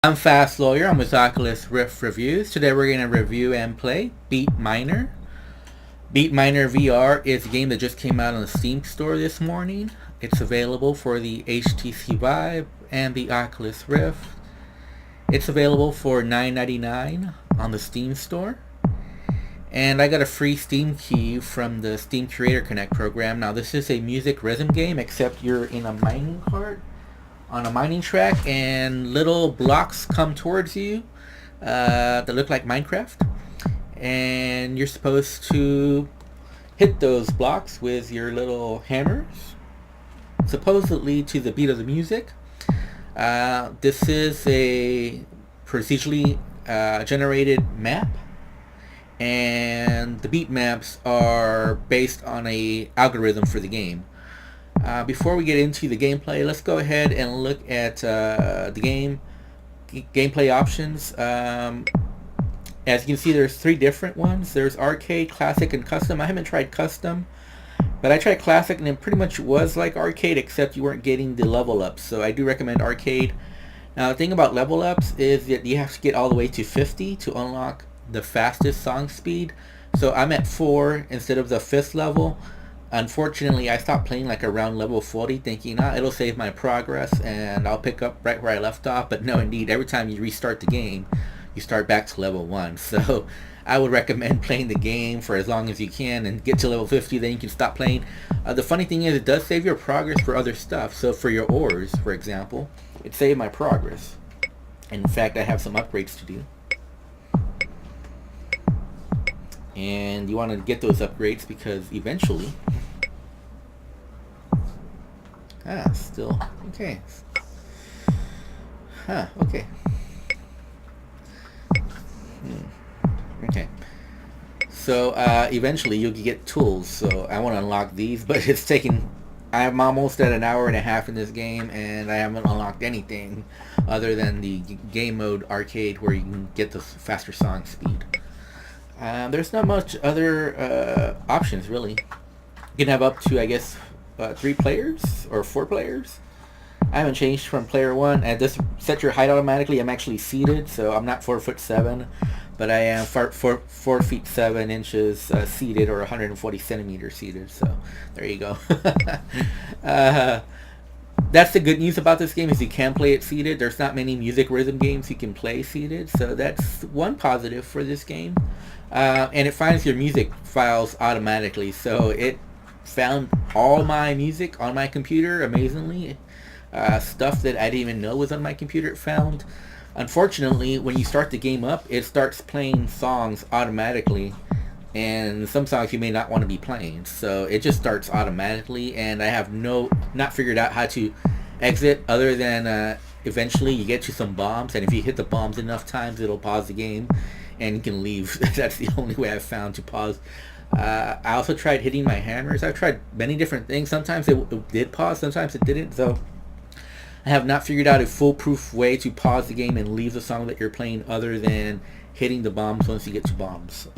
I'm Fast Lawyer. I'm with Oculus Rift Reviews. Today we're going to review and play Beat Miner. Beat Miner VR is a game that just came out on the Steam store this morning. It's available for the HTC Vive and the Oculus Rift. It's available for $9.99 on the Steam store. And I got a free Steam key from the Steam Creator Connect program. Now this is a music rhythm game, except you're in a mining cart on a mining track, and little blocks come towards you that look like Minecraft, and you're supposed to hit those blocks with your little hammers, supposedly to the beat of the music. This is a procedurally generated map, and the beat maps are based on a algorithm for the game. Before we get into the gameplay, let's go ahead and look at the gameplay options. As you can see, there's three different ones. There's arcade, classic, and custom. I haven't tried custom, but I tried classic, and it pretty much was like arcade, except you weren't getting the level ups. So I do recommend arcade. Now, the thing about level ups is that you have to get all the way to 50 to unlock the fastest song speed. So I'm at 4 instead of the 5th level. Unfortunately, I stopped playing like around level 40, thinking, it'll save my progress and I'll pick up right where I left off. But no, indeed, every time you restart the game, you start back to level 1. So I would recommend playing the game for as long as you can and get to level 50, then you can stop playing. The funny thing is, it does save your progress for other stuff. So for your ores, for example, it saved my progress. In fact, I have some upgrades to do. And you want to get those upgrades because eventually... still... Okay. Okay. Okay. So, eventually you'll get tools. So, I want to unlock these, but it's taking... I'm almost at an hour and a half in this game, and I haven't unlocked anything other than the game mode arcade where you can get the faster song speed. There's not much other options, really. You can have up to, I guess, 3 players or 4 players. I haven't changed from player 1. And this set your height automatically. I'm actually seated, so I'm not 4'7", but I am 4 feet 7 inches seated, or 140 centimeters seated. So there you go. That's the good news about this game, is you can play it seated. There's not many music rhythm games you can play seated, so that's one positive for this game. And it finds your music files automatically, so it found all my music on my computer, amazingly. Stuff that I didn't even know was on my computer, it found. Unfortunately, when you start the game up, it starts playing songs automatically, and some songs you may not want to be playing, so it just starts automatically, and I have not figured out how to exit, other than eventually you get to some bombs, and if you hit the bombs enough times, it'll pause the game and you can leave. That's the only way I've found to pause. I also tried hitting my hammers. I've tried many different things. Sometimes it did pause, sometimes it didn't, so I have not figured out a foolproof way to pause the game and leave the song that you're playing, other than hitting the bombs once you get to bombs.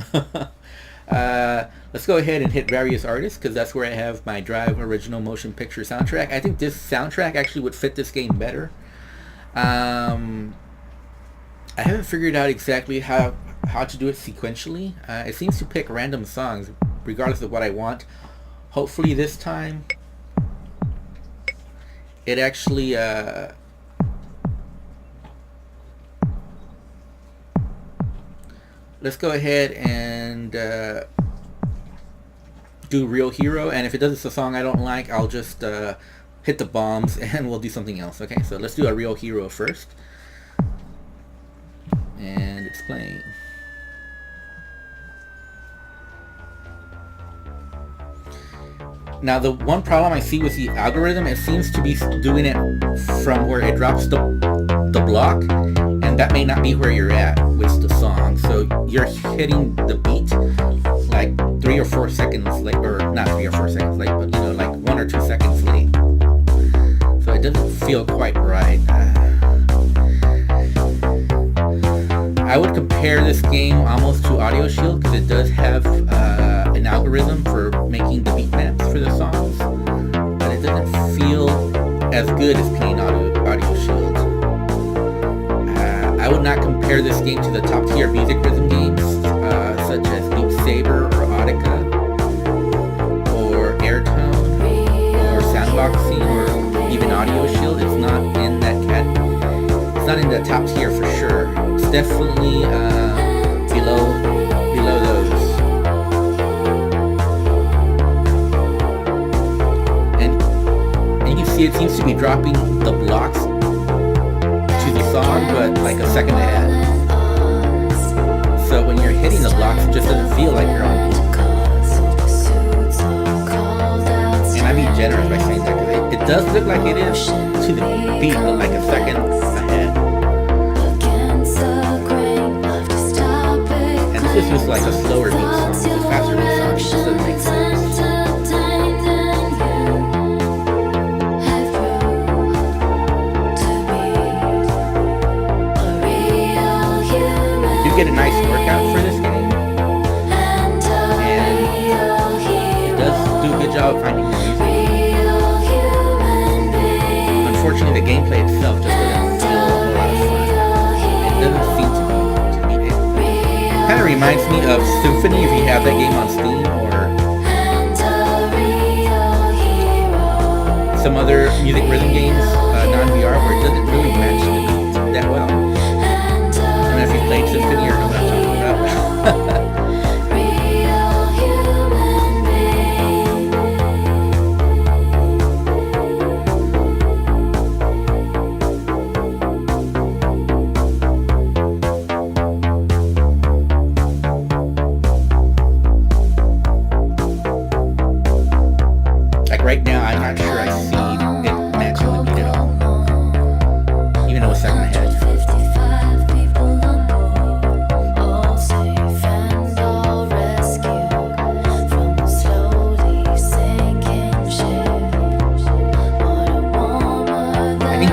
Let's go ahead and hit various artists, because that's where I have my Drive Original Motion Picture soundtrack. I think this soundtrack actually would fit this game better. I haven't figured out exactly how to do it sequentially. It seems to pick random songs regardless of what I want. Hopefully this time it actually let's go ahead and do Real Hero, and if it does a song I don't like, I'll just hit the bombs and we'll do something else. Okay, so let's do a Real Hero first, and it's playing. Now, the one problem I see with the algorithm, it seems to be doing it from where it drops the block, and that may not be where you're at with the song. So you're hitting the beat like 3 or 4 seconds late, or not 3 or 4 seconds late, but like 1 or 2 seconds late. So it doesn't feel quite right. I would compare this game almost to Audio Shield, because it does have an algorithm for making the beat maps for the songs, but it doesn't feel as good as playing Audio Shield. would not compare this game to the top tier music rhythm games such as Beat Saber or Audica or Airtone or Soundboxing or even Audio Shield. It's not in that it's not in the top tier for sure. It's definitely below those. And you can see it seems to be dropping the blocks to the song, but like a second ahead. So when you're hitting the blocks, it just doesn't feel like you're on beat. And I'm being generous by saying that because it does look like it is to the beat, but like a second ahead. And this is just like a slower beat song, it's a faster beat song. It just doesn't make sense. You get a nice workout for this game, and it does do a good job of finding the music. Unfortunately, the gameplay itself just doesn't feel a lot of fun. It doesn't seem to be it. Kind of reminds me of Symphony if you have that game on Steam, or some other music rhythm games, non-VR, where it doesn't really match the beat that well. If you played Symphony or know what I'm talking about. Like right now, I'm not sure I see it matching the beat at all, even though it's second ahead.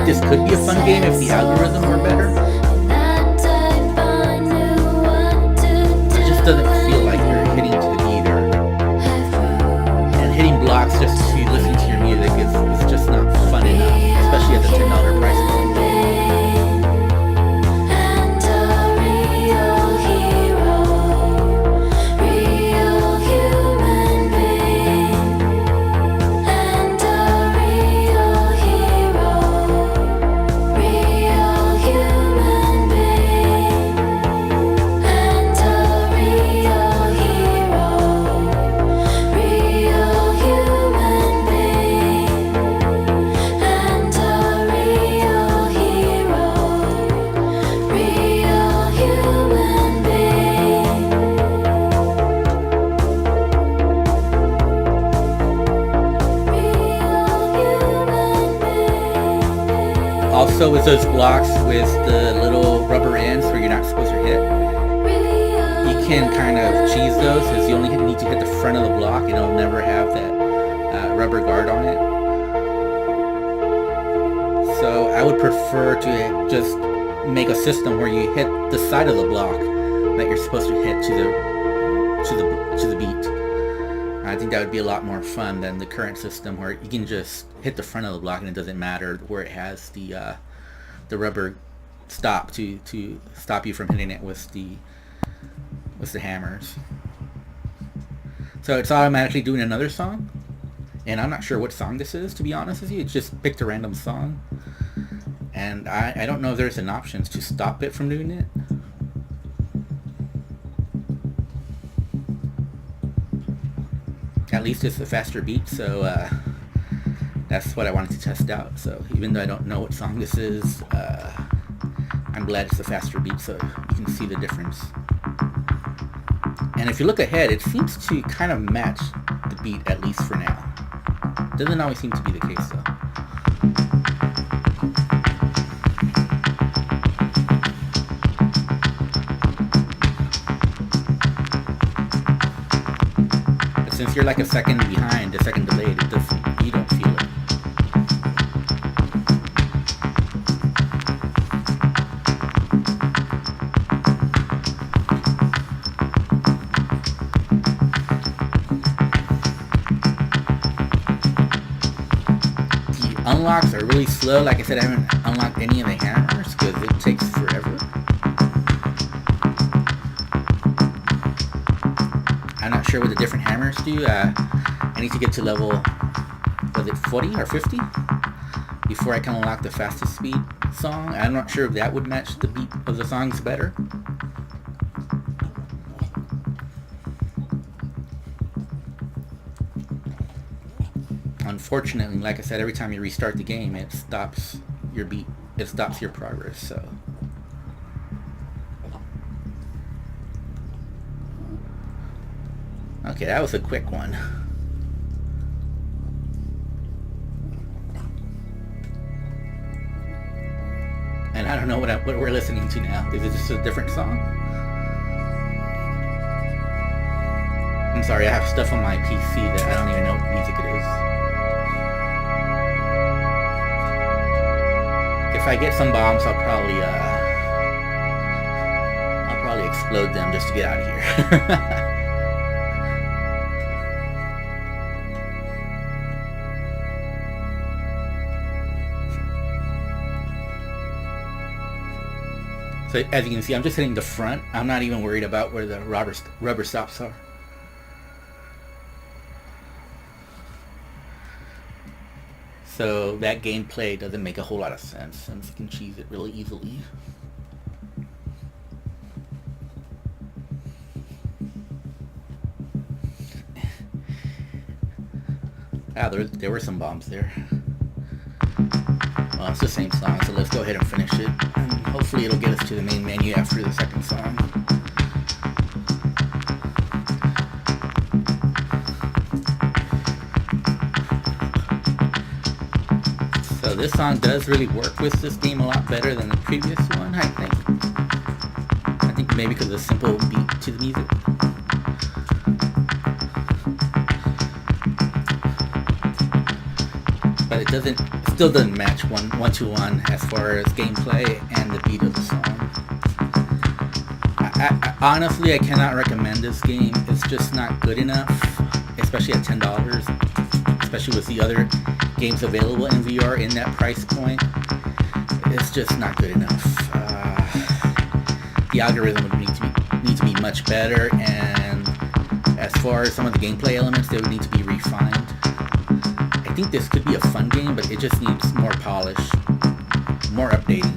This could be a fun game if the algorithm were better. It just doesn't feel like you're hitting to the beat, and hitting blocks just to listen to your music is just not fun enough, especially at the $10 price point. Also, with those blocks with the little rubber ends where you're not supposed to hit, you can kind of cheese those because you only need to hit the front of the block and it'll never have that rubber guard on it. So I would prefer to just make a system where you hit the side of the block that you're supposed to hit to the beat. I think that would be a lot more fun than the current system where you can just hit the front of the block and it doesn't matter where it has the rubber stop to stop you from hitting it with the hammers. So it's automatically doing another song, and I'm not sure what song this is, to be honest with you. It just picked a random song, and I don't know if there's an option to stop it from doing it. At least it's a faster beat, so that's what I wanted to test out. So even though I don't know what song this is, I'm glad it's a faster beat so you can see the difference. And if you look ahead, it seems to kind of match the beat, at least for now. Doesn't always seem to be the case though. Since you're like a second behind, a second delayed, you don't feel it. The unlocks are really slow. Like I said, I haven't unlocked any of the hammers because it takes forever. sure what the different hammers do. I need to get to level, was it 40 or 50? Before I can unlock the fastest speed song. I'm not sure if that would match the beat of the songs better. Unfortunately, like I said, every time you restart the game, it stops your beat. It stops your progress, so... Okay, that was a quick one. And I don't know what we're listening to now. Is it just a different song? I'm sorry, I have stuff on my PC that I don't even know what music it is. If I get some bombs, I'll probably explode them just to get out of here. So as you can see, I'm just hitting the front. I'm not even worried about where the rubber stops are. So that gameplay doesn't make a whole lot of sense since you can cheese it really easily. There were some bombs there. Well, it's the same song, so let's go ahead and finish it. And hopefully it'll get us to the main menu after the second song. So this song does really work with this game a lot better than the previous one, I think. I think maybe because of the simple beat to the music. But it still doesn't match one to one as far as gameplay and the beat of the song. I honestly, I cannot recommend this game. It's just not good enough, especially at $10, especially with the other games available in VR in that price point. It's just not good enough. The algorithm would need to be much better, and as far as some of the gameplay elements, they would need to be refined. I think this could be a fun game, but it just needs more polish, more updating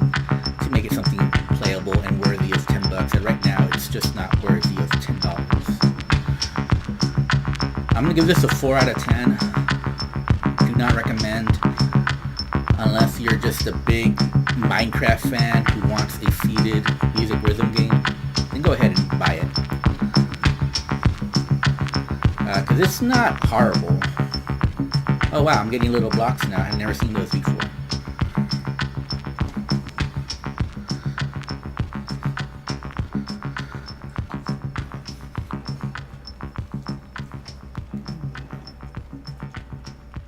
to make it something playable and worthy of $10. And right now, it's just not worthy of $10. I'm gonna give this a 4 out of 10. Do not recommend unless you're just a big Minecraft fan who wants a seated music rhythm game. Then go ahead and buy it, because it's not horrible. Oh wow, I'm getting little blocks now. I've never seen those before.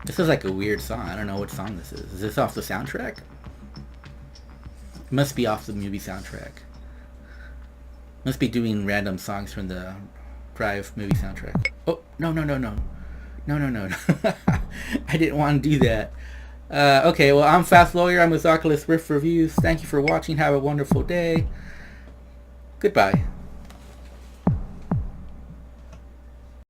This is like a weird song. I don't know what song this is. Is this off the soundtrack? It must be off the movie soundtrack. Must be doing random songs from the Drive movie soundtrack. Oh, no. No. I didn't want to do that. Okay, well, I'm Fast Lawyer. I'm with Oculus Rift Reviews. Thank you for watching. Have a wonderful day. Goodbye.